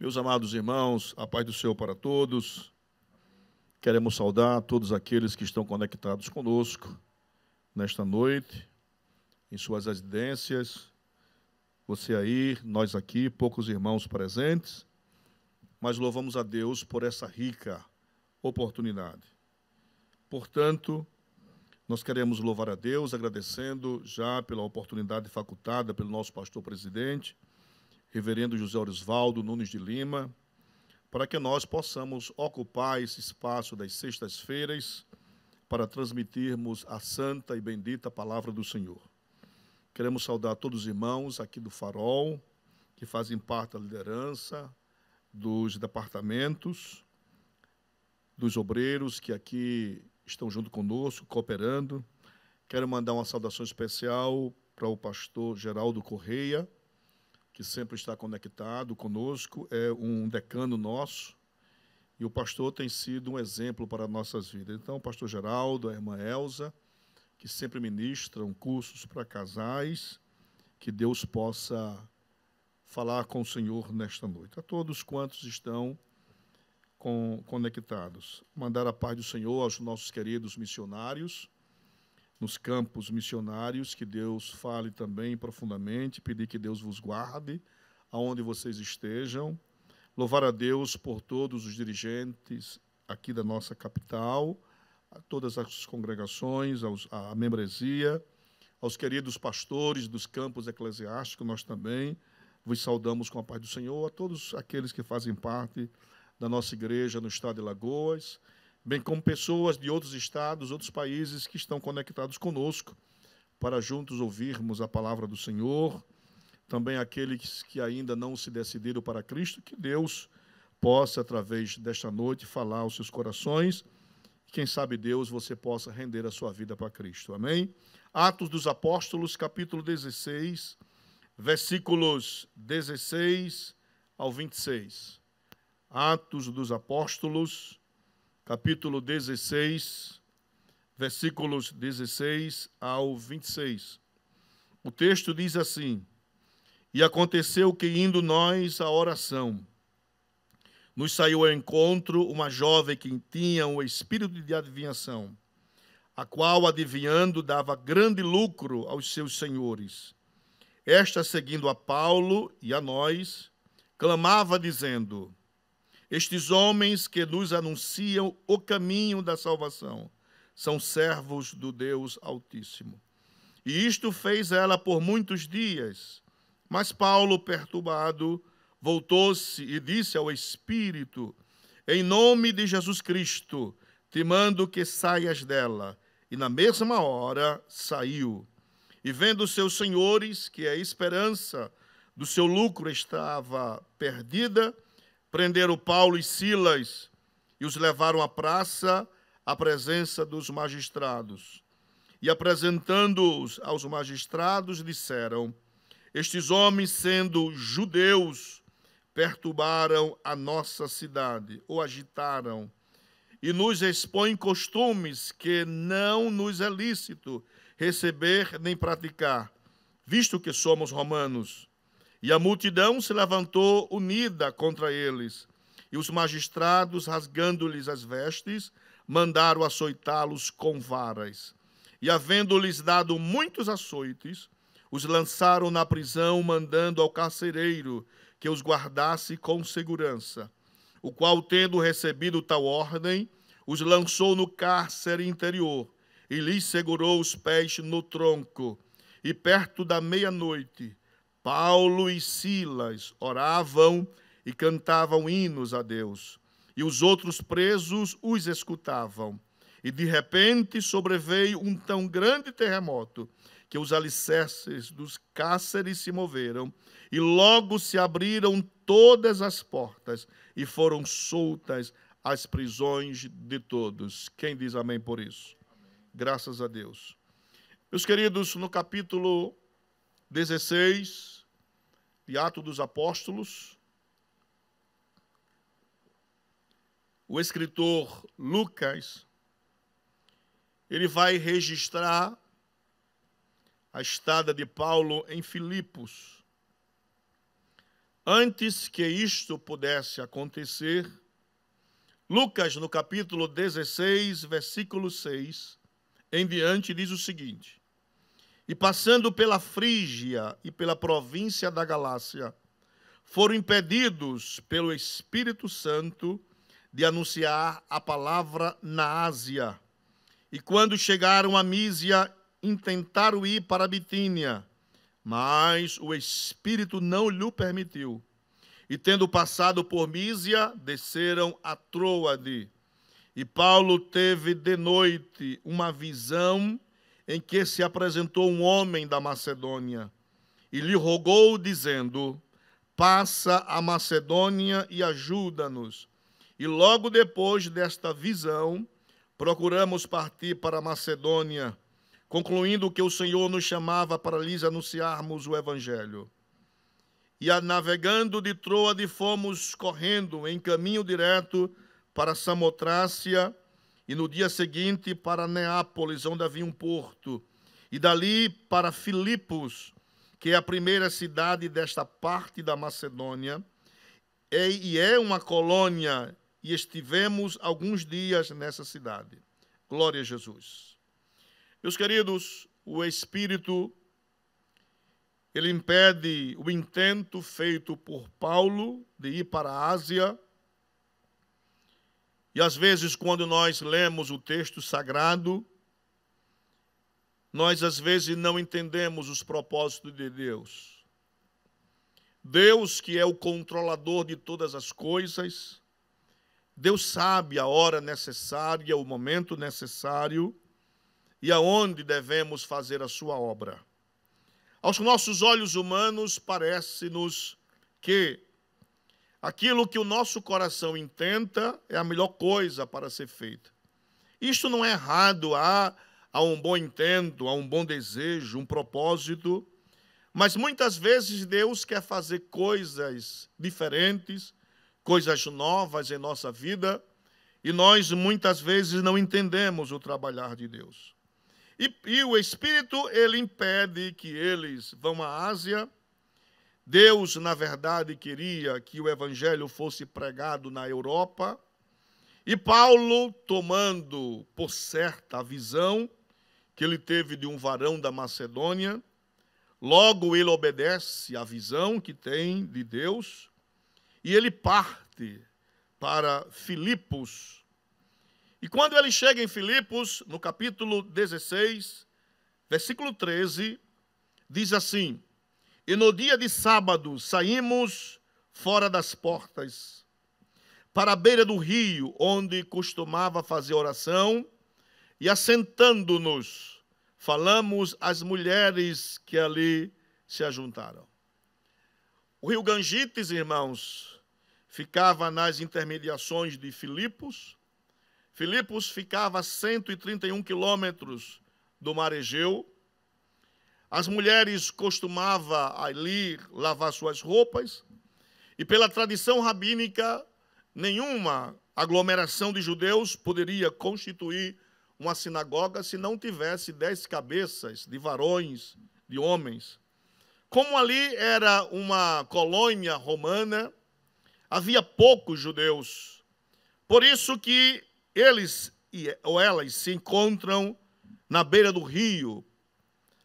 Meus amados irmãos, a paz do Senhor para todos. Queremos saudar todos aqueles que estão conectados conosco nesta noite, em suas residências. Você aí, nós aqui, poucos irmãos presentes, mas louvamos a Deus por essa rica oportunidade. Portanto, nós queremos louvar a Deus, agradecendo já pela oportunidade facultada pelo nosso pastor presidente, reverendo José Orisvaldo Nunes de Lima, para que nós possamos ocupar esse espaço das sextas-feiras para transmitirmos a santa e bendita palavra do Senhor. Queremos saudar todos os irmãos aqui do Farol, que fazem parte da liderança, dos departamentos, dos obreiros que aqui estão junto conosco, cooperando. Quero mandar uma saudação especial para o pastor Geraldo Correia, que sempre está conectado conosco, é um decano nosso, e o pastor tem sido um exemplo para nossas vidas. Então, o pastor Geraldo, a irmã Elza, que sempre ministram cursos para casais, que Deus possa falar com o Senhor nesta noite. A todos quantos estão conectados. Mandar a paz do Senhor aos nossos queridos missionários, nos campos missionários, que Deus fale também profundamente, pedir que Deus vos guarde, aonde vocês estejam. Louvar a Deus por todos os dirigentes aqui da nossa capital, a todas as congregações, a membresia, aos queridos pastores dos campos eclesiásticos, nós também vos saudamos com a paz do Senhor, a todos aqueles que fazem parte da nossa igreja no estado de Alagoas, bem como pessoas de outros estados, outros países que estão conectados conosco, para juntos ouvirmos a palavra do Senhor. Também aqueles que ainda não se decidiram para Cristo, que Deus possa, através desta noite, falar aos seus corações. Quem sabe Deus, você possa render a sua vida para Cristo. Amém? Atos dos Apóstolos, capítulo 16, versículos 16 ao 26. Atos dos Apóstolos, capítulo 16, versículos 16 ao 26. O texto diz assim: E aconteceu que, indo nós à oração, nos saiu ao encontro uma jovem que tinha um espírito de adivinhação, a qual, adivinhando, dava grande lucro aos seus senhores. Esta, seguindo a Paulo e a nós, clamava, dizendo: Estes homens que nos anunciam o caminho da salvação são servos do Deus Altíssimo. E isto fez ela por muitos dias. Mas Paulo, perturbado, voltou-se e disse ao Espírito: Em nome de Jesus Cristo, te mando que saias dela. E na mesma hora saiu. E vendo seus senhores que a esperança do seu lucro estava perdida, prenderam Paulo e Silas e os levaram à praça, à presença dos magistrados. E apresentando-os aos magistrados, disseram: Estes homens, sendo judeus, perturbaram a nossa cidade, ou agitaram, e nos expõem costumes que não nos é lícito receber nem praticar, visto que somos romanos. E a multidão se levantou unida contra eles, e os magistrados, rasgando-lhes as vestes, mandaram açoitá-los com varas. E, havendo-lhes dado muitos açoites, os lançaram na prisão, mandando ao carcereiro que os guardasse com segurança, o qual, tendo recebido tal ordem, os lançou no cárcere interior e lhes segurou os pés no tronco. E perto da meia-noite, Paulo e Silas oravam e cantavam hinos a Deus, e os outros presos os escutavam. E de repente sobreveio um tão grande terremoto que os alicerces dos cárceres se moveram, e logo se abriram todas as portas, e foram soltas as prisões de todos. Quem diz amém por isso? Amém. Graças a Deus. Meus queridos, no capítulo 16 de Atos dos Apóstolos, o escritor Lucas, ele vai registrar a estada de Paulo em Filipos. Antes que isto pudesse acontecer, Lucas, no capítulo 16, versículo 6, em diante, diz o seguinte: E passando pela Frígia e pela província da Galácia, foram impedidos pelo Espírito Santo de anunciar a palavra na Ásia. E quando chegaram a Mísia, intentaram ir para a Bitínia, mas o Espírito não lhe permitiu. E tendo passado por Mísia, desceram a Troade. E Paulo teve de noite uma visão em que se apresentou um homem da Macedônia e lhe rogou, dizendo: Passa a Macedônia e ajuda-nos. E logo depois desta visão, procuramos partir para a Macedônia, concluindo que o Senhor nos chamava para lhes anunciarmos o Evangelho. E navegando de Troade, fomos correndo em caminho direto para Samotrácia, e no dia seguinte para Neápolis, onde havia um porto, e dali para Filipos, que é a primeira cidade desta parte da Macedônia, e é uma colônia, e estivemos alguns dias nessa cidade. Glória a Jesus. Meus queridos, o Espírito, ele impede o intento feito por Paulo de ir para a Ásia. E às vezes, quando nós lemos o texto sagrado, nós às vezes não entendemos os propósitos de Deus. Deus, que é o controlador de todas as coisas, Deus sabe a hora necessária, o momento necessário e aonde devemos fazer a sua obra. Aos nossos olhos humanos, parece-nos que aquilo que o nosso coração intenta é a melhor coisa para ser feita. Isto não é errado, há um bom intento, há um bom desejo, um propósito, mas muitas vezes Deus quer fazer coisas diferentes, coisas novas em nossa vida, e nós muitas vezes não entendemos o trabalhar de Deus. E o Espírito, ele impede que eles vão à Ásia. Deus, na verdade, queria que o Evangelho fosse pregado na Europa. E Paulo, tomando por certa a visão que ele teve de um varão da Macedônia, logo ele obedece à visão que tem de Deus, e ele parte para Filipos. E quando ele chega em Filipos, no capítulo 16, versículo 13, diz assim: E no dia de sábado saímos fora das portas, para a beira do rio, onde costumava fazer oração, e assentando-nos, falamos às mulheres que ali se ajuntaram. O rio Gangites, irmãos, ficava nas intermediações de Filipos. Filipos ficava a 131 quilômetros do mar Egeu. As mulheres costumavam ali lavar suas roupas, e pela tradição rabínica, nenhuma aglomeração de judeus poderia constituir uma sinagoga se não tivesse 10 cabeças de varões, de homens. Como ali era uma colônia romana, havia poucos judeus. Por isso que eles ou elas se encontram na beira do rio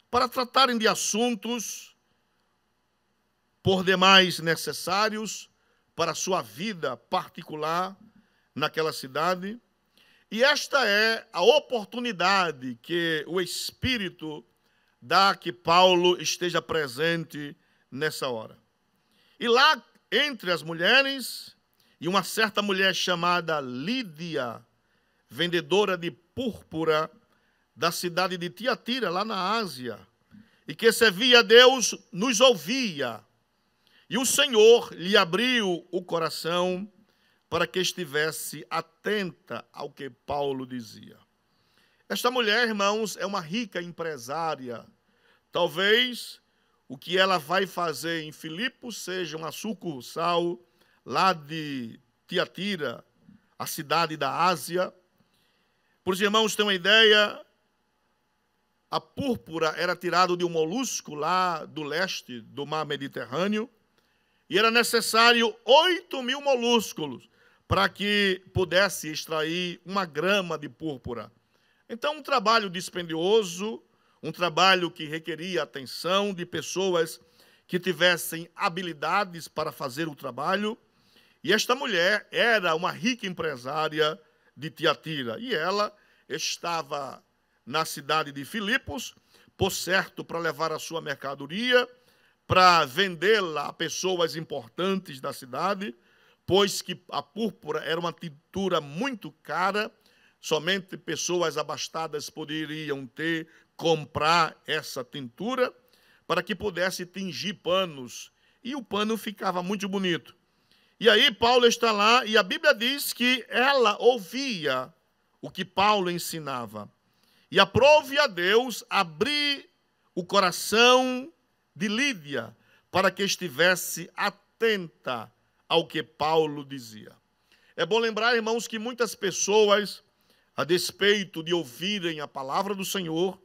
para tratarem de assuntos por demais necessários para a sua vida particular naquela cidade. E esta é a oportunidade que o Espírito dá que Paulo esteja presente nessa hora. E lá, entre as mulheres, e uma certa mulher chamada Lídia, vendedora de púrpura da cidade de Tiatira, lá na Ásia, e que servia a Deus, nos ouvia. E o Senhor lhe abriu o coração para que estivesse atenta ao que Paulo dizia. Esta mulher, irmãos, é uma rica empresária. Talvez o que ela vai fazer em Filipos seja uma sucursal lá de Tiatira, a cidade da Ásia. Para os irmãos terem uma ideia, a púrpura era tirada de um molusco lá do leste do mar Mediterrâneo, e era necessário 8.000 molúsculos para que pudesse extrair 1 grama de púrpura. Então, um trabalho dispendioso, um trabalho que requeria atenção de pessoas que tivessem habilidades para fazer o trabalho. E esta mulher era uma rica empresária de Tiatira, e ela estava na cidade de Filipos, por certo, para levar a sua mercadoria, para vendê-la a pessoas importantes da cidade, pois que a púrpura era uma tintura muito cara, somente pessoas abastadas poderiam comprar essa tintura, para que pudesse tingir panos, e o pano ficava muito bonito. E aí Paulo está lá, e a Bíblia diz que ela ouvia o que Paulo ensinava. E aprove a Deus abrir o coração de Lídia, para que estivesse atenta ao que Paulo dizia. É bom lembrar, irmãos, que muitas pessoas, a despeito de ouvirem a palavra do Senhor,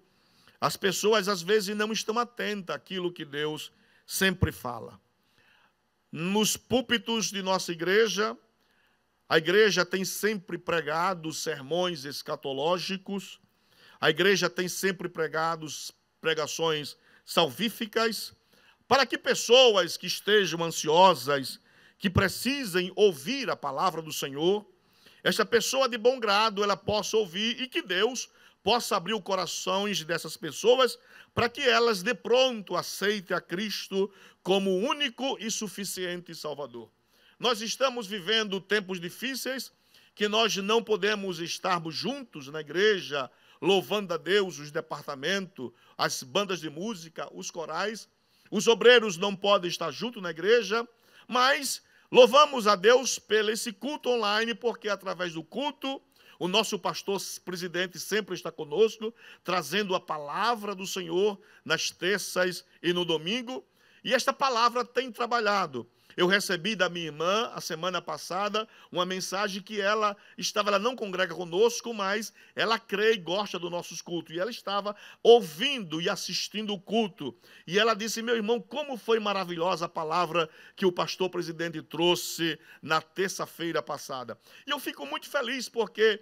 as pessoas às vezes não estão atentas àquilo que Deus sempre fala. Nos púlpitos de nossa igreja, a igreja tem sempre pregado sermões escatológicos, a igreja tem sempre pregado pregações salvíficas, para que pessoas que estejam ansiosas, que precisem ouvir a palavra do Senhor, esta pessoa de bom grado, ela possa ouvir e que Deus possa abrir os corações dessas pessoas para que elas de pronto aceitem a Cristo como único e suficiente Salvador. Nós estamos vivendo tempos difíceis, que nós não podemos estarmos juntos na igreja, louvando a Deus, os departamentos, as bandas de música, os corais. Os obreiros não podem estar juntos na igreja, mas louvamos a Deus pelo esse culto online, porque através do culto, o nosso pastor presidente sempre está conosco, trazendo a palavra do Senhor nas terças e no domingo. E esta palavra tem trabalhado. Eu recebi da minha irmã, a semana passada, uma mensagem que ela não congrega conosco, mas ela crê e gosta dos nossos cultos. E ela estava ouvindo e assistindo o culto. E ela disse: meu irmão, como foi maravilhosa a palavra que o pastor presidente trouxe na terça-feira passada. E eu fico muito feliz, porque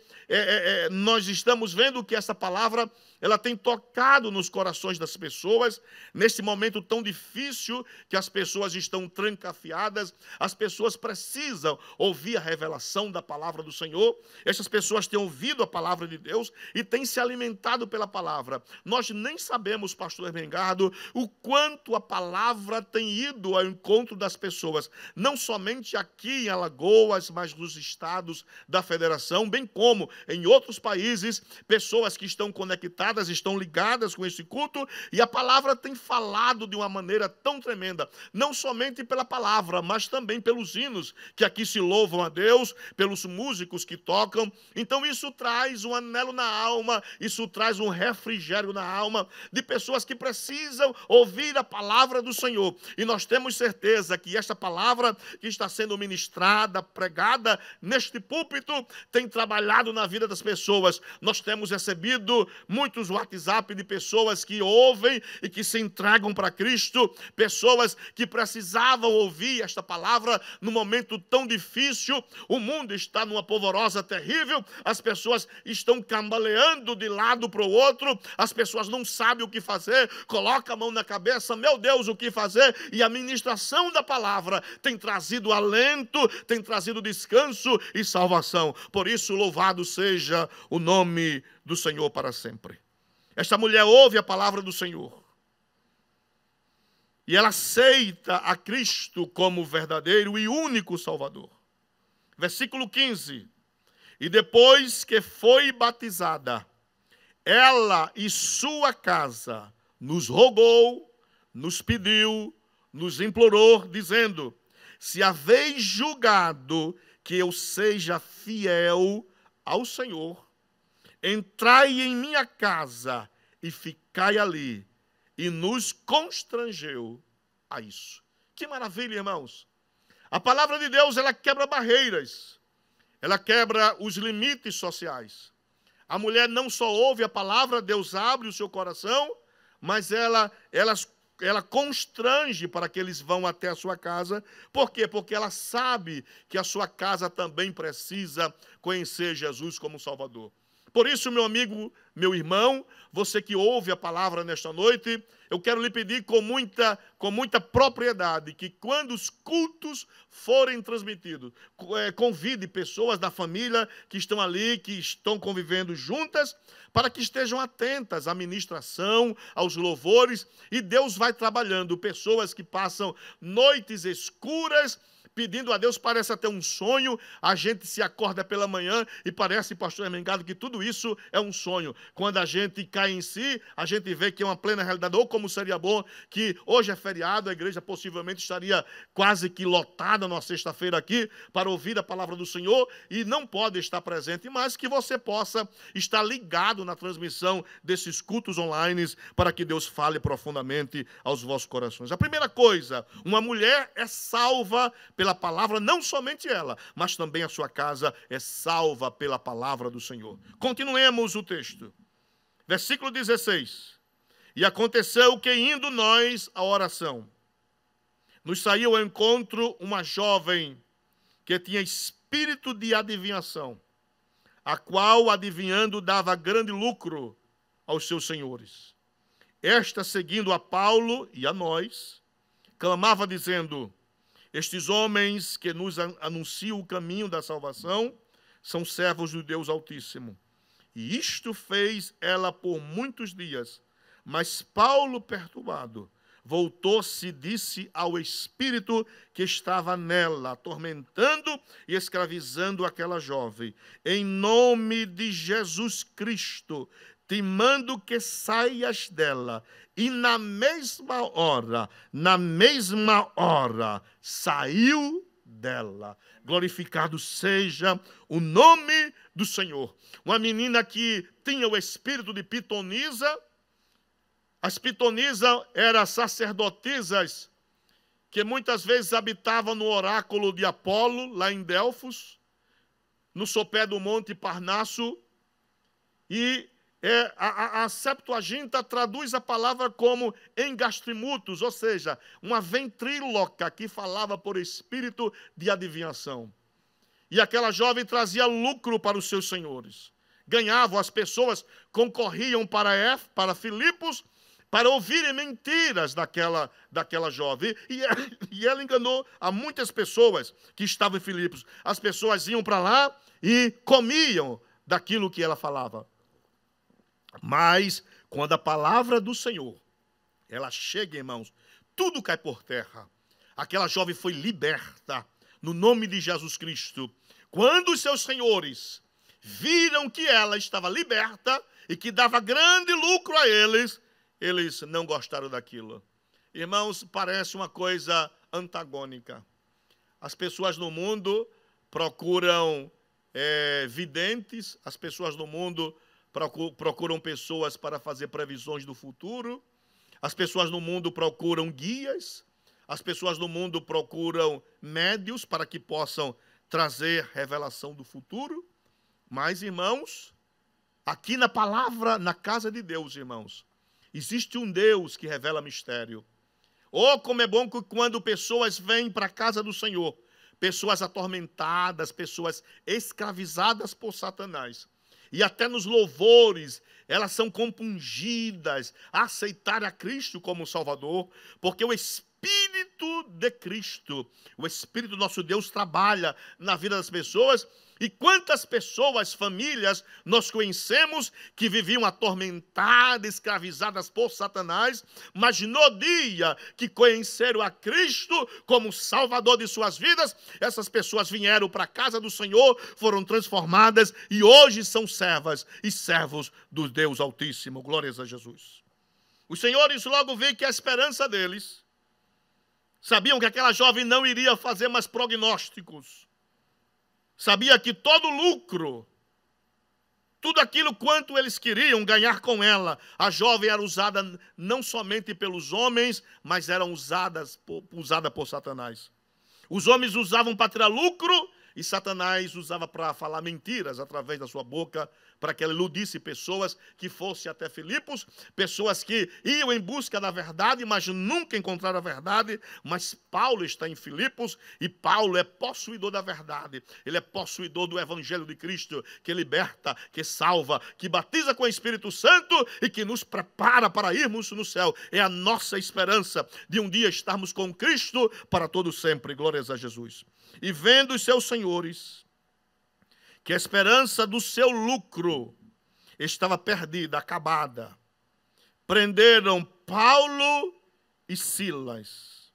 nós estamos vendo que essa palavra ela tem tocado nos corações das pessoas, nesse momento tão difícil que as pessoas estão trancafiadas, as pessoas precisam ouvir a revelação da palavra do Senhor. Essas pessoas têm ouvido a palavra de Deus e têm se alimentado pela palavra. Nós nem sabemos, pastor Ermengardo, o quanto a palavra tem ido ao encontro das pessoas, não somente aqui em Alagoas, mas nos estados da federação, bem como em outros países, pessoas que estão conectadas, estão ligadas com esse culto, e a palavra tem falado de uma maneira tão tremenda, não somente pela palavra, mas também pelos hinos que aqui se louvam a Deus, pelos músicos que tocam. Então isso traz um anelo na alma, isso traz um refrigério na alma de pessoas que precisam ouvir a palavra do Senhor. E nós temos certeza que esta palavra que está sendo ministrada, pregada neste púlpito, tem trabalhado na vida das pessoas. Nós temos recebido muitos WhatsApp de pessoas que ouvem e que se entregam para Cristo, pessoas que precisavam ouvir esta palavra num momento tão difícil. O mundo está numa polvorosa terrível, as pessoas estão cambaleando de lado para o outro, as pessoas não sabem o que fazer, coloca a mão na cabeça, meu Deus, o que fazer? E a ministração da palavra tem trazido alento, tem trazido descanso e salvação. Por isso, louvado seja o nome do Senhor para sempre. Esta mulher ouve a palavra do Senhor e ela aceita a Cristo como verdadeiro e único Salvador. Versículo 15. E depois que foi batizada, ela e sua casa nos rogou, nos pediu, nos implorou, dizendo: se haveis julgado que eu seja fiel ao Senhor, entrai em minha casa e ficai ali. E nos constrangeu a isso. Que maravilha, irmãos. A palavra de Deus, ela quebra barreiras. Ela quebra os limites sociais. A mulher não só ouve a palavra, Deus abre o seu coração, mas ela ela constrange para que eles vão até a sua casa. Por quê? Porque ela sabe que a sua casa também precisa conhecer Jesus como Salvador. Por isso, meu amigo, meu irmão, você que ouve a palavra nesta noite, eu quero lhe pedir com muita propriedade que quando os cultos forem transmitidos, convide pessoas da família que estão ali, que estão convivendo juntas, para que estejam atentas à ministração, aos louvores, e Deus vai trabalhando. Pessoas que passam noites escuras, pedindo a Deus, parece até um sonho, a gente se acorda pela manhã e parece, pastor Hermengado, que tudo isso é um sonho. Quando a gente cai em si, a gente vê que é uma plena realidade, ou como seria bom que hoje é feriado, a igreja possivelmente estaria quase que lotada numa sexta-feira aqui, para ouvir a palavra do Senhor, e não pode estar presente, mas que você possa estar ligado na transmissão desses cultos online, para que Deus fale profundamente aos vossos corações. A primeira coisa, uma mulher é salva pela palavra, não somente ela, mas também a sua casa é salva pela palavra do Senhor. Continuemos o texto. Versículo 16. E aconteceu que, indo nós à oração, nos saiu ao encontro uma jovem que tinha espírito de adivinhação, a qual, adivinhando, dava grande lucro aos seus senhores. Esta, seguindo a Paulo e a nós, clamava dizendo: estes homens que nos anunciam o caminho da salvação são servos do Deus Altíssimo. E isto fez ela por muitos dias. Mas Paulo, perturbado, voltou-se e disse ao espírito que estava nela, atormentando e escravizando aquela jovem: em nome de Jesus Cristo, te mando que saias dela. E na mesma hora, saiu dela. Glorificado seja o nome do Senhor. Uma menina que tinha o espírito de pitonisa. As pitonisas eram sacerdotisas que muitas vezes habitavam no oráculo de Apolo, lá em Delfos, no sopé do Monte Parnasso, e a Septuaginta traduz a palavra como engastrimutus, ou seja, uma ventríloca que falava por espírito de adivinhação. E aquela jovem trazia lucro para os seus senhores. Ganhavam, as pessoas concorriam para Filipos para ouvirem mentiras daquela jovem. E ela enganou a muitas pessoas que estavam em Filipos. As pessoas iam para lá e comiam daquilo que ela falava. Mas, quando a palavra do Senhor, ela chega, irmãos, tudo cai por terra. Aquela jovem foi liberta, no nome de Jesus Cristo. Quando os seus senhores viram que ela estava liberta e que dava grande lucro a eles, eles não gostaram daquilo. Irmãos, parece uma coisa antagônica. As pessoas no mundo procuram videntes, as pessoas no mundo procuram pessoas para fazer previsões do futuro, as pessoas no mundo procuram guias, as pessoas no mundo procuram médios para que possam trazer revelação do futuro. Mas, irmãos, aqui na palavra, na casa de Deus, irmãos, existe um Deus que revela mistério. Oh, como é bom que quando pessoas vêm para a casa do Senhor, pessoas atormentadas, pessoas escravizadas por Satanás, e até nos louvores, elas são compungidas a aceitar a Cristo como Salvador, porque o Espírito de Cristo, o Espírito do nosso Deus trabalha na vida das pessoas. E quantas pessoas, famílias, nós conhecemos que viviam atormentadas, escravizadas por Satanás, mas no dia que conheceram a Cristo como Salvador de suas vidas, essas pessoas vieram para a casa do Senhor, foram transformadas e hoje são servas e servos do Deus Altíssimo. Glórias a Jesus. Os senhores logo veem que a esperança deles, sabiam que aquela jovem não iria fazer mais prognósticos. Sabia que todo lucro, tudo aquilo quanto eles queriam ganhar com ela, a jovem era usada não somente pelos homens, mas era usada por Satanás. Os homens usavam para tirar lucro, e Satanás usava para falar mentiras através da sua boca, para que ele iludisse pessoas que fossem até Filipos, pessoas que iam em busca da verdade, mas nunca encontraram a verdade. Mas Paulo está em Filipos e Paulo é possuidor da verdade. Ele é possuidor do Evangelho de Cristo, que liberta, que salva, que batiza com o Espírito Santo e que nos prepara para irmos no céu. É a nossa esperança de um dia estarmos com Cristo para todo sempre. Glórias a Jesus. E vendo os seus senhores que a esperança do seu lucro estava perdida, acabada, prenderam Paulo e Silas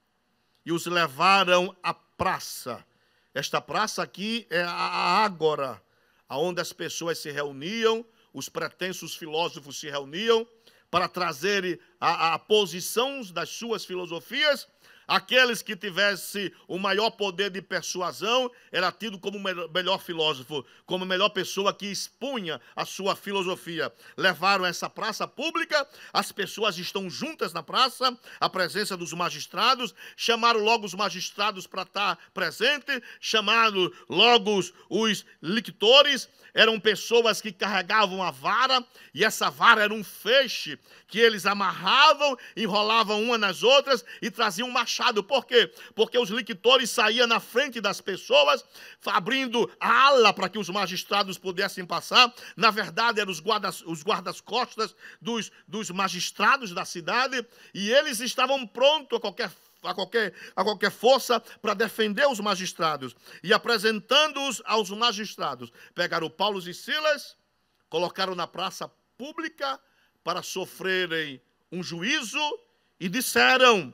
e os levaram à praça. Esta praça aqui é a ágora, onde as pessoas se reuniam, os pretensos filósofos se reuniam para trazerem a posição das suas filosofias. Aqueles que tivessem o maior poder de persuasão era tido como o melhor filósofo, como a melhor pessoa que expunha a sua filosofia. Levaram essa praça pública, as pessoas estão juntas na praça, a presença dos magistrados, chamaram logo os magistrados para estar presente, chamaram logo os lictores, eram pessoas que carregavam a vara, e essa vara era um feixe que eles amarravam, enrolavam uma nas outras e traziam um machado. Por quê? Porque os lictores saíam na frente das pessoas, abrindo a ala para que os magistrados pudessem passar. Na verdade, eram os guardas-costas dos magistrados da cidade, e eles estavam prontos a qualquer força para defender os magistrados. E apresentando-os aos magistrados, pegaram Paulo e Silas, colocaram na praça pública para sofrerem um juízo e disseram: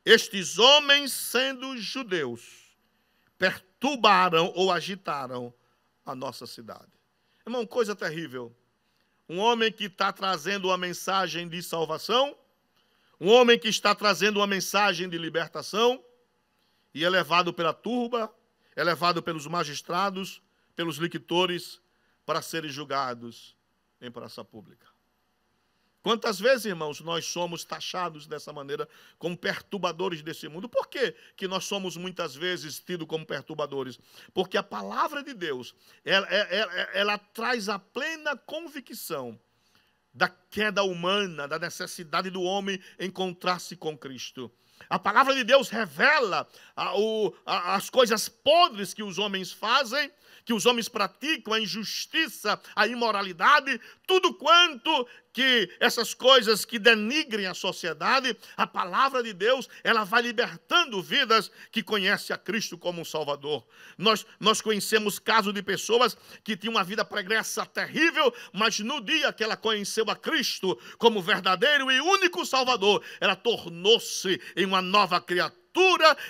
estes homens, sendo judeus, perturbaram ou agitaram a nossa cidade. Irmão, coisa terrível. Um homem que está trazendo uma mensagem de salvação, um homem que está trazendo uma mensagem de libertação, e é levado pela turba, é levado pelos magistrados, pelos lictores, para serem julgados em praça pública. Quantas vezes, irmãos, nós somos taxados dessa maneira como perturbadores desse mundo? Por que que nós somos muitas vezes tidos como perturbadores? Porque a palavra de Deus, ela traz a plena convicção da queda humana, da necessidade do homem encontrar-se com Cristo. A palavra de Deus revela as coisas podres que os homens fazem, que os homens praticam, a injustiça, a imoralidade, tudo quanto que essas coisas que denigrem a sociedade. A palavra de Deus, ela vai libertando vidas que conhecem a Cristo como um Salvador. Nós conhecemos casos de pessoas que tinham uma vida pregressa terrível, mas no dia que ela conheceu a Cristo como verdadeiro e único Salvador, ela tornou-se em uma nova criatura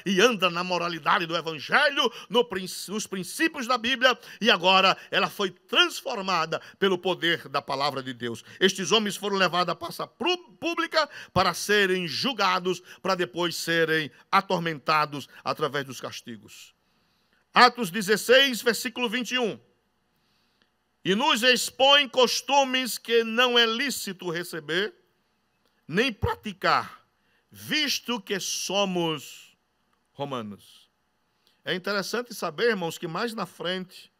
e anda na moralidade do Evangelho, nos princípios da Bíblia, e agora ela foi transformada pelo poder da palavra de Deus. Estes homens foram levados à praça pública para serem julgados, para depois serem atormentados através dos castigos. Atos 16, versículo 21. E nos expõe costumes que não é lícito receber, nem praticar, visto que somos romanos. É interessante saber, irmãos, que mais na frente,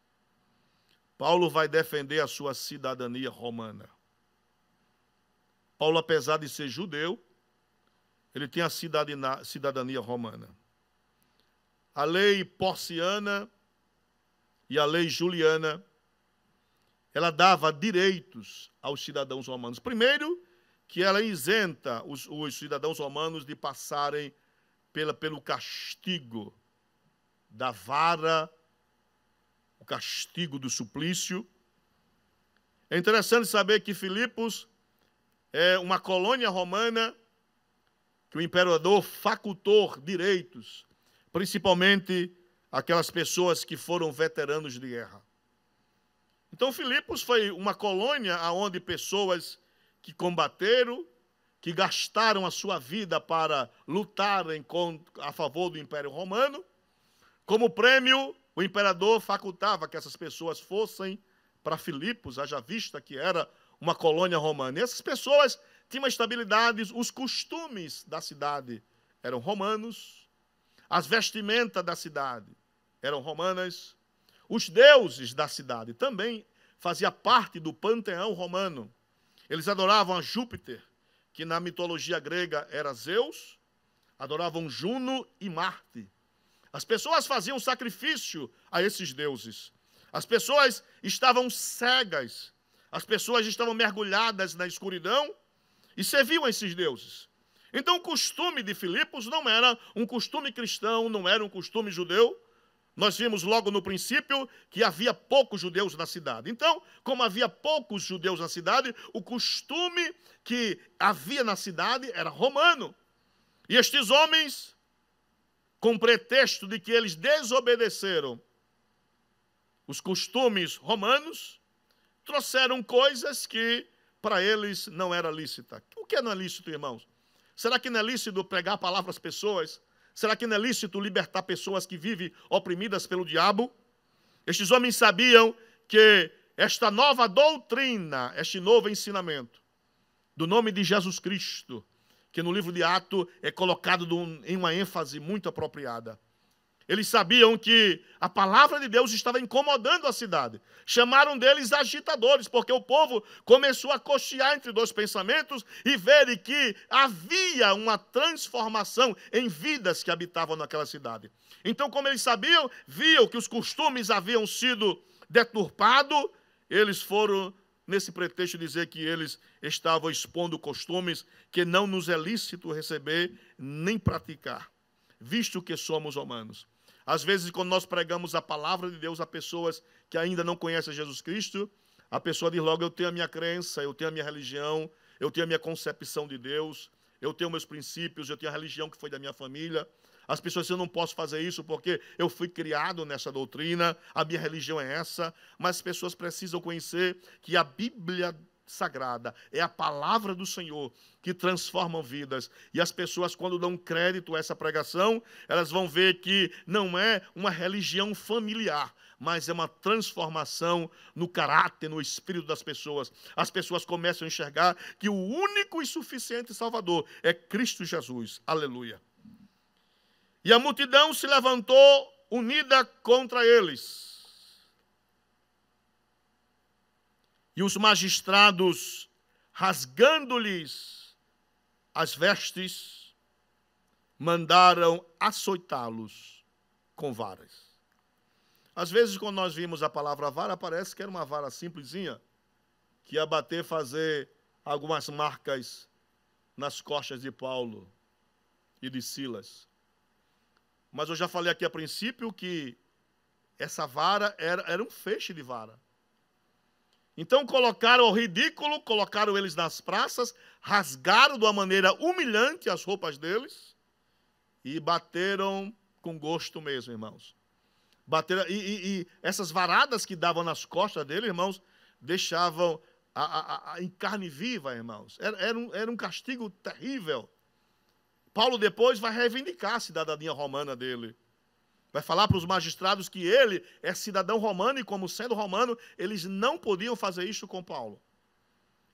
Paulo vai defender a sua cidadania romana. Paulo, apesar de ser judeu, ele tem a cidadania romana. A lei porciana e a lei juliana, ela dava direitos aos cidadãos romanos. Primeiro, que ela isenta os cidadãos romanos de passarem pelo castigo da vara, o castigo do suplício. É interessante saber que Filipos é uma colônia romana que o imperador facultou direitos, principalmente aquelas pessoas que foram veteranos de guerra. Então, Filipos foi uma colônia onde pessoas que combateram, que gastaram a sua vida para lutarem a favor do Império Romano. Como prêmio, o imperador facultava que essas pessoas fossem para Filipos, haja vista que era uma colônia romana. E essas pessoas tinham estabilidade, os costumes da cidade eram romanos, as vestimentas da cidade eram romanas, Os deuses da cidade também faziam parte do panteão romano. Eles adoravam a Júpiter, que na mitologia grega era Zeus, adoravam Juno e Marte. As pessoas faziam sacrifício a esses deuses. As pessoas estavam cegas, as pessoas estavam mergulhadas na escuridão e serviam a esses deuses. Então o costume de Filipos não era um costume cristão, não era um costume judeu. Nós vimos logo no princípio que havia poucos judeus na cidade. Então, como havia poucos judeus na cidade, o costume que havia na cidade era romano. E estes homens, com pretexto de que eles desobedeceram os costumes romanos, trouxeram coisas que para eles não era lícita. O que não é lícito, irmãos? Será que não é lícito pregar a palavra às pessoas? Será que não é lícito libertar pessoas que vivem oprimidas pelo diabo? Estes homens sabiam que esta nova doutrina, este novo ensinamento, do nome de Jesus Cristo, que no livro de Atos é colocado em uma ênfase muito apropriada. Eles sabiam que a palavra de Deus estava incomodando a cidade. Chamaram deles agitadores, porque o povo começou a cochear entre dois pensamentos e ver que havia uma transformação em vidas que habitavam naquela cidade. Então, como eles sabiam, viam que os costumes haviam sido deturpados, eles foram nesse pretexto dizer que eles estavam expondo costumes que não nos é lícito receber nem praticar, visto que somos humanos. Às vezes, quando nós pregamos a palavra de Deus a pessoas que ainda não conhecem Jesus Cristo, a pessoa diz logo: eu tenho a minha crença, eu tenho a minha religião, eu tenho a minha concepção de Deus, eu tenho meus princípios, eu tenho a religião que foi da minha família. As pessoas dizem: eu não posso fazer isso porque eu fui criado nessa doutrina, a minha religião é essa. Mas as pessoas precisam conhecer que a Bíblia Sagrada é a palavra do Senhor que transforma vidas. E as pessoas, quando dão crédito a essa pregação, elas vão ver que não é uma religião familiar, mas é uma transformação no caráter, no espírito das pessoas. As pessoas começam a enxergar que o único e suficiente Salvador é Cristo Jesus. Aleluia. E a multidão se levantou unida contra eles. E os magistrados, rasgando-lhes as vestes, mandaram açoitá-los com varas. Às vezes, quando nós vimos a palavra vara, parece que era uma vara simplesinha, que ia bater, fazer algumas marcas nas costas de Paulo e de Silas. Mas eu já falei aqui a princípio que essa vara era um feixe de vara. Então colocaram ao ridículo, colocaram eles nas praças, rasgaram de uma maneira humilhante as roupas deles e bateram com gosto mesmo, irmãos. Bateram, e essas varadas que davam nas costas dele, irmãos, deixavam em carne viva, irmãos. Era um castigo terrível. Paulo depois vai reivindicar a cidadania romana dele. Vai falar para os magistrados que ele é cidadão romano e, como sendo romano, eles não podiam fazer isso com Paulo.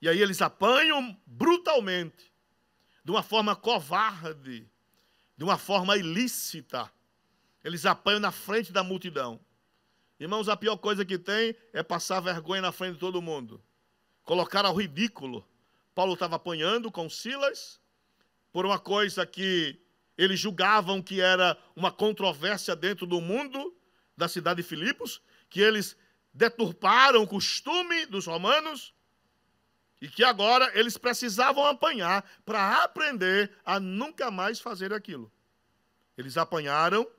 E aí eles apanham brutalmente, de uma forma covarde, de uma forma ilícita. Eles apanham na frente da multidão. Irmãos, a pior coisa que tem é passar vergonha na frente de todo mundo. Colocar ao ridículo. Paulo estava apanhando com Silas por uma coisa que eles julgavam que era uma controvérsia dentro do mundo da cidade de Filipos, que eles deturparam o costume dos romanos e que agora eles precisavam apanhar para aprender a nunca mais fazer aquilo. Eles apanharam,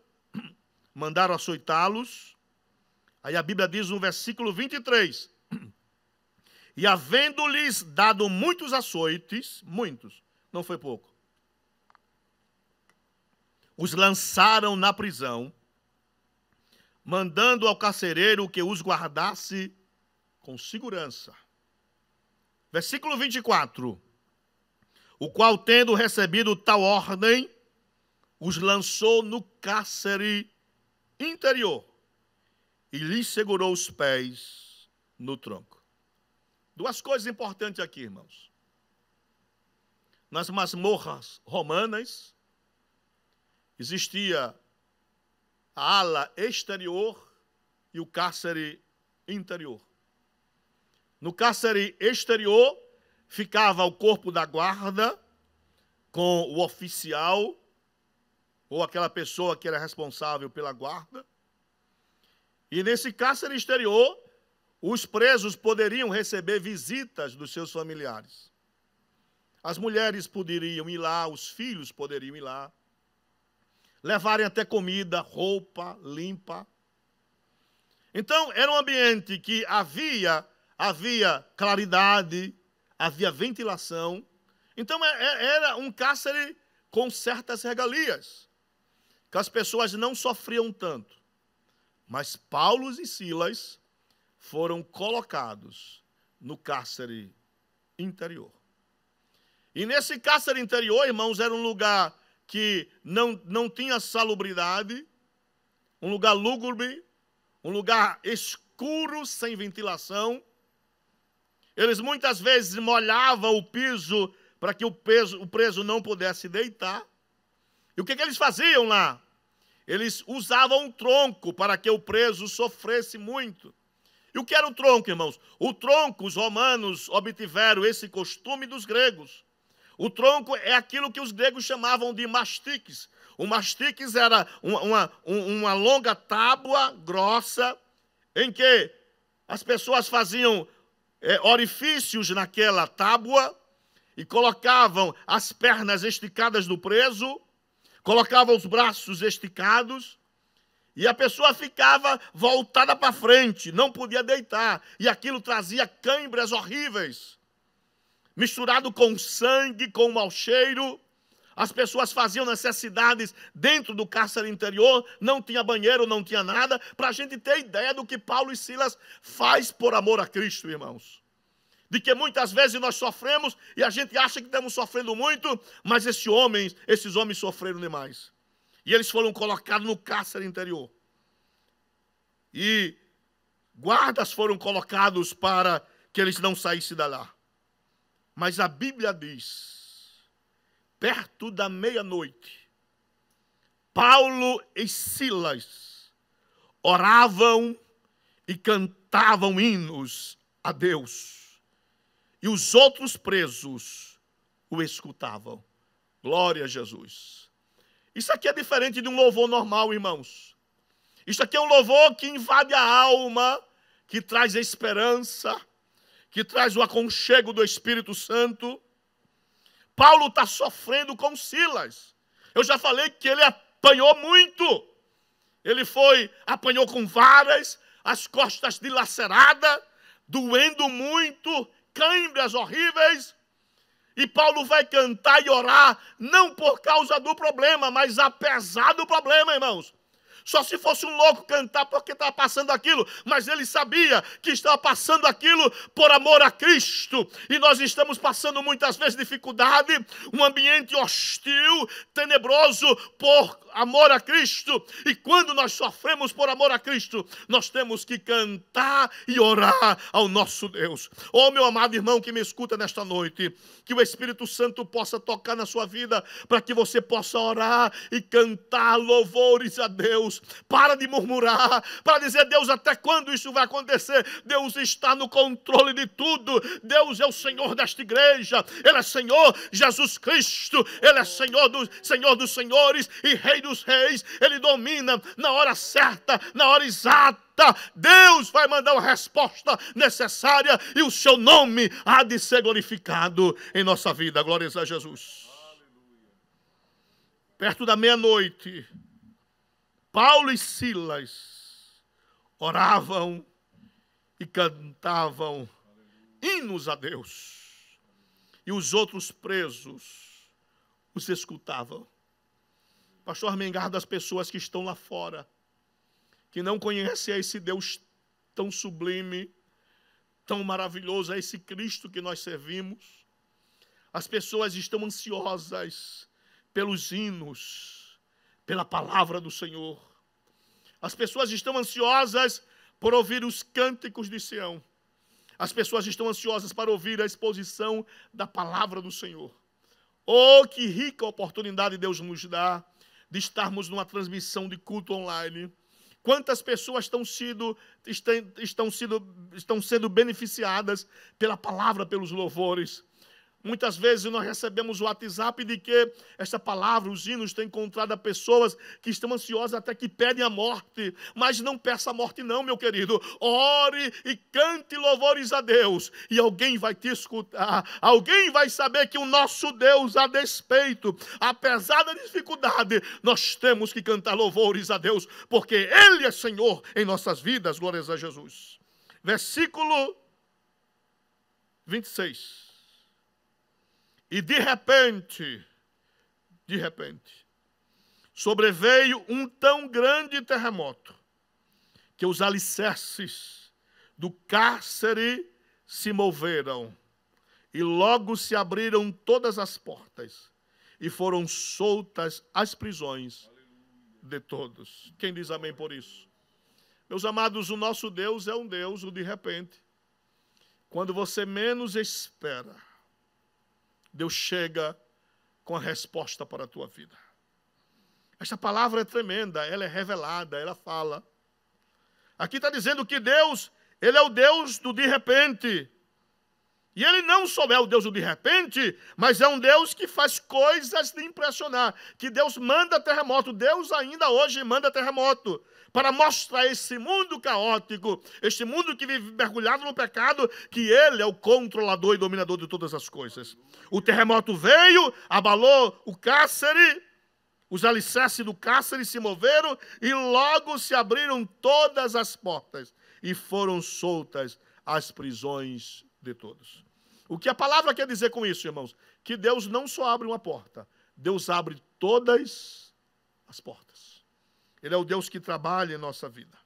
mandaram açoitá-los. Aí a Bíblia diz no versículo 23, e havendo-lhes dado muitos açoites, muitos, não foi pouco, os lançaram na prisão, mandando ao carcereiro que os guardasse com segurança. Versículo 24. O qual, tendo recebido tal ordem, os lançou no cárcere interior e lhes segurou os pés no tronco. Duas coisas importantes aqui, irmãos. Nas masmorras romanas, existia a ala exterior e o cárcere interior. No cárcere exterior ficava o corpo da guarda com o oficial ou aquela pessoa que era responsável pela guarda. E nesse cárcere exterior, os presos poderiam receber visitas dos seus familiares. As mulheres poderiam ir lá, os filhos poderiam ir lá, levarem até comida, roupa limpa. Então, era um ambiente que havia claridade, havia ventilação. Então, era um cárcere com certas regalias, que as pessoas não sofriam tanto. Mas Paulo e Silas foram colocados no cárcere interior. E nesse cárcere interior, irmãos, era um lugar que não tinha salubridade, um lugar lúgubre, um lugar escuro, sem ventilação. Eles muitas vezes molhavam o piso para que o preso não pudesse deitar. E o que eles faziam lá? Eles usavam um tronco para que o preso sofresse muito. E o que era o tronco, irmãos? O tronco, os romanos obtiveram esse costume dos gregos. O tronco é aquilo que os gregos chamavam de mastiques. O mastiques era uma longa tábua grossa em que as pessoas faziam orifícios naquela tábua e colocavam as pernas esticadas do preso, colocavam os braços esticados e a pessoa ficava voltada para frente, não podia deitar. E aquilo trazia câimbras horríveis, misturado com sangue, com mau cheiro. As pessoas faziam necessidades dentro do cárcere interior, não tinha banheiro, não tinha nada, para a gente ter ideia do que Paulo e Silas faz por amor a Cristo, irmãos. De que muitas vezes nós sofremos e a gente acha que estamos sofrendo muito, mas esses homens sofreram demais. E eles foram colocados no cárcere interior. E guardas foram colocados para que eles não saíssem de lá. Mas a Bíblia diz, perto da meia-noite, Paulo e Silas oravam e cantavam hinos a Deus. E os outros presos o escutavam. Glória a Jesus. Isso aqui é diferente de um louvor normal, irmãos. Isso aqui é um louvor que invade a alma, que traz esperança, que traz o aconchego do Espírito Santo. Paulo está sofrendo com Silas. Eu já falei que ele apanhou muito. Ele apanhou com varas, as costas dilaceradas, doendo muito, câimbras horríveis. E Paulo vai cantar e orar, não por causa do problema, mas apesar do problema, irmãos. Só se fosse um louco cantar porque estava passando aquilo, mas ele sabia que estava passando aquilo por amor a Cristo. E nós estamos passando muitas vezes dificuldade, um ambiente hostil, tenebroso por amor a Cristo. E quando nós sofremos por amor a Cristo, nós temos que cantar e orar ao nosso Deus. Oh, meu amado irmão que me escuta nesta noite, que o Espírito Santo possa tocar na sua vida, para que você possa orar e cantar louvores a Deus. Para de murmurar, para dizer, Deus, até quando isso vai acontecer? Deus está no controle de tudo. Deus é o Senhor desta igreja. Ele é Senhor Jesus Cristo. Ele é Senhor dos senhores e Rei dos reis. Ele domina na hora certa, na hora exata. Deus vai mandar a resposta necessária e o seu nome há de ser glorificado em nossa vida. Glórias a Jesus. Perto da meia-noite, Paulo e Silas oravam e cantavam hinos a Deus. E os outros presos os escutavam. Pastor Armengardo, as pessoas que estão lá fora, que não conhecem esse Deus tão sublime, tão maravilhoso, a esse Cristo que nós servimos, as pessoas estão ansiosas pelos hinos, pela palavra do Senhor. As pessoas estão ansiosas por ouvir os cânticos de Sião. As pessoas estão ansiosas para ouvir a exposição da palavra do Senhor. Oh, que rica oportunidade Deus nos dá de estarmos numa transmissão de culto online, Quantas pessoas estão sendo beneficiadas pela palavra, pelos louvores? Muitas vezes nós recebemos o WhatsApp de que esta palavra, os hinos, têm encontrado pessoas que estão ansiosas até que pedem a morte. Mas não peça a morte não, meu querido. Ore e cante louvores a Deus. E alguém vai te escutar. Alguém vai saber que o nosso Deus, a despeito, apesar da dificuldade, nós temos que cantar louvores a Deus, porque Ele é Senhor em nossas vidas. Glórias a Jesus. Versículo 26. E de repente, sobreveio um tão grande terremoto, que os alicerces do cárcere se moveram, e logo se abriram todas as portas, e foram soltas as prisões de todos. Quem diz amém por isso? Meus amados, o nosso Deus é um Deus, o de repente. Quando você menos espera, Deus chega com a resposta para a tua vida. Esta palavra é tremenda, ela é revelada, ela fala. Aqui está dizendo que Deus, Ele é o Deus do de repente. E Ele não só é o Deus do de repente, mas é um Deus que faz coisas de impressionar. Que Deus manda terremoto. Deus ainda hoje manda terremoto para mostrar esse mundo caótico, este mundo que vive mergulhado no pecado, que Ele é o controlador e dominador de todas as coisas. O terremoto veio, abalou o cárcere, os alicerces do cárcere se moveram e logo se abriram todas as portas e foram soltas as prisões de todos. O que a palavra quer dizer com isso, irmãos? Que Deus não só abre uma porta, Deus abre todas as portas. Ele é o Deus que trabalha em nossa vida.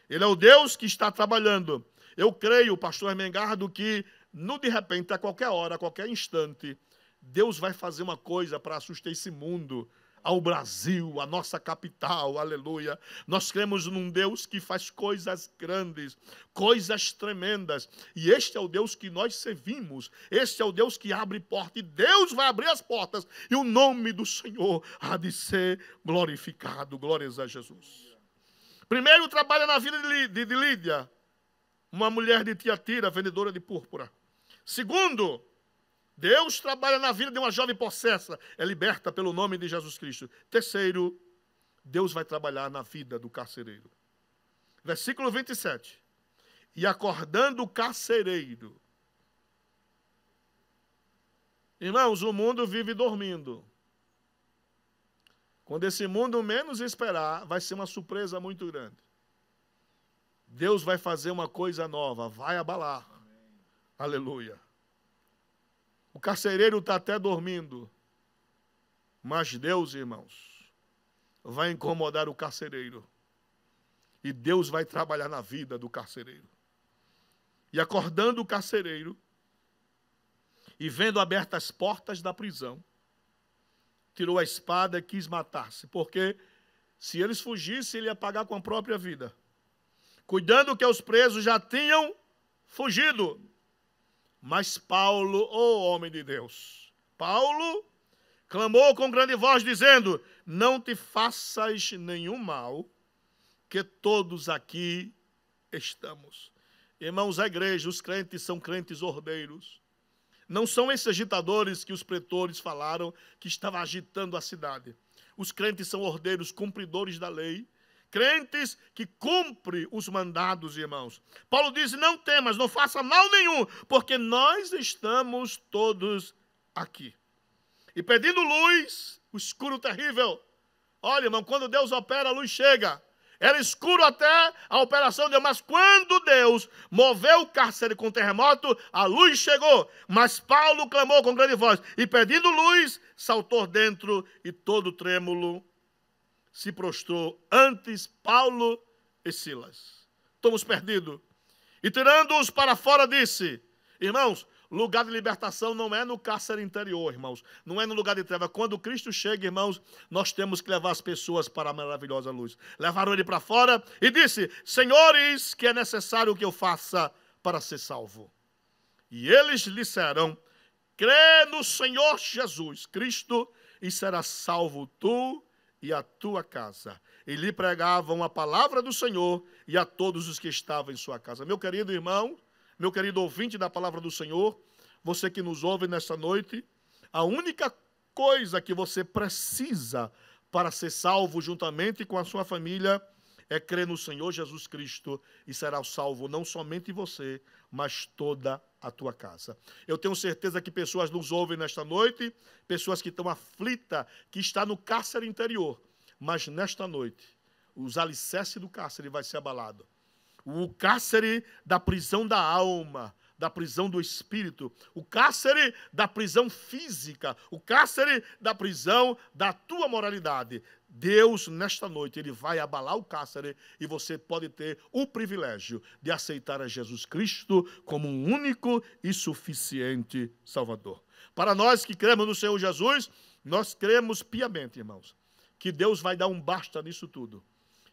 Ele é o Deus que está trabalhando. Eu creio, pastor Mengardo, que de repente, a qualquer hora, a qualquer instante, Deus vai fazer uma coisa para assustar esse mundo, ao Brasil, a nossa capital, aleluia. Nós cremos num Deus que faz coisas grandes, coisas tremendas. E este é o Deus que nós servimos. Este é o Deus que abre porta. E Deus vai abrir as portas. E o nome do Senhor há de ser glorificado. Glórias a Jesus. Primeiro, trabalha na vida de Lídia, uma mulher de Tiatira, vendedora de púrpura. Segundo, Deus trabalha na vida de uma jovem possessa, é liberta pelo nome de Jesus Cristo. Terceiro, Deus vai trabalhar na vida do carcereiro. Versículo 27. E acordando o carcereiro. Irmãos, o mundo vive dormindo. Quando esse mundo menos esperar, vai ser uma surpresa muito grande. Deus vai fazer uma coisa nova, vai abalar. Amém. Aleluia. O carcereiro está até dormindo. Mas Deus, irmãos, vai incomodar o carcereiro. E Deus vai trabalhar na vida do carcereiro. E acordando o carcereiro, e vendo abertas as portas da prisão, tirou a espada e quis matar-se. Porque se eles fugissem, ele ia pagar com a própria vida. Cuidando que os presos já tinham fugido. Mas Paulo, homem de Deus, Paulo clamou com grande voz, dizendo: não te faças nenhum mal, que todos aqui estamos. Irmãos, a igreja, os crentes são crentes ordeiros. Não são esses agitadores que os pretores falaram que estavam agitando a cidade. Os crentes são ordeiros, cumpridores da lei. Crentes que cumprem os mandados, irmãos. Paulo diz: não temas, não faça mal nenhum, porque nós estamos todos aqui. E pedindo luz, o escuro terrível. Olha, irmão, quando Deus opera, a luz chega. Era escuro até a operação de Deus, mas quando Deus moveu o cárcere com o terremoto, a luz chegou. Mas Paulo clamou com grande voz, e pedindo luz, saltou dentro, e todo trêmulo se prostrou antes Paulo e Silas. Estamos perdidos. E tirando-os para fora, disse: irmãos, lugar de libertação não é no cárcere interior, irmãos. Não é no lugar de treva. Quando Cristo chega, irmãos, nós temos que levar as pessoas para a maravilhosa luz. Levaram ele para fora e disse: senhores, que é necessário que eu faça para ser salvo? E eles disseram: crê no Senhor Jesus Cristo e serás salvo tu e a tua casa. e lhe pregavam a palavra do Senhor e a todos os que estavam em sua casa. Meu querido irmão, meu querido ouvinte da palavra do Senhor, você que nos ouve nesta noite, a única coisa que você precisa para ser salvo juntamente com a sua família é crer no Senhor Jesus Cristo e será salvo não somente você, mas toda a tua casa. Eu tenho certeza que pessoas nos ouvem nesta noite, pessoas que estão aflitas, que estão no cárcere interior, mas nesta noite, os alicerces do cárcere vai ser abalado. O cárcere da prisão da alma, da prisão do espírito, o cárcere da prisão física, o cárcere da prisão da tua moralidade. Deus, nesta noite, Ele vai abalar o cárcere e você pode ter o privilégio de aceitar a Jesus Cristo como um único e suficiente Salvador. Para nós que cremos no Senhor Jesus, nós cremos piamente, irmãos, que Deus vai dar um basta nisso tudo,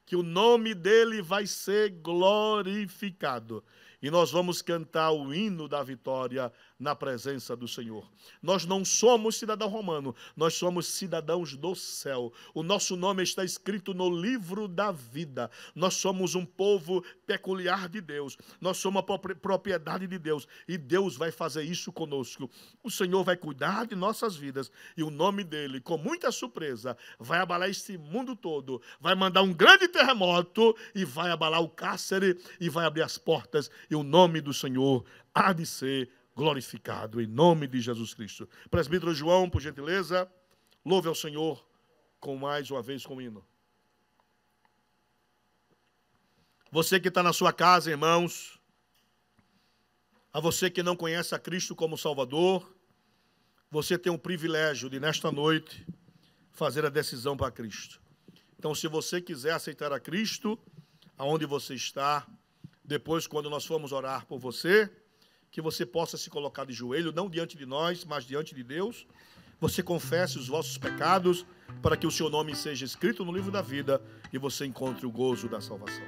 que o nome dele vai ser glorificado. E nós vamos cantar o hino da vitória na presença do Senhor. Nós não somos cidadão romano, nós somos cidadãos do céu. O nosso nome está escrito no livro da vida. Nós somos um povo peculiar de Deus. Nós somos a propriedade de Deus. E Deus vai fazer isso conosco. O Senhor vai cuidar de nossas vidas. E o nome dele, com muita surpresa, vai abalar esse mundo todo. Vai mandar um grande terremoto e vai abalar o cárcere e vai abrir as portas. E o nome do Senhor há de ser glorificado, em nome de Jesus Cristo. Presbítero João, por gentileza, louve ao Senhor com mais uma vez com o hino. Você que está na sua casa, irmãos, a você que não conhece a Cristo como Salvador, você tem o privilégio de, nesta noite, fazer a decisão para Cristo. Então, se você quiser aceitar a Cristo, aonde você está, depois, quando nós formos orar por você, que você possa se colocar de joelho, não diante de nós, mas diante de Deus. Você confesse os vossos pecados, para que o seu nome seja escrito no livro da vida e você encontre o gozo da salvação.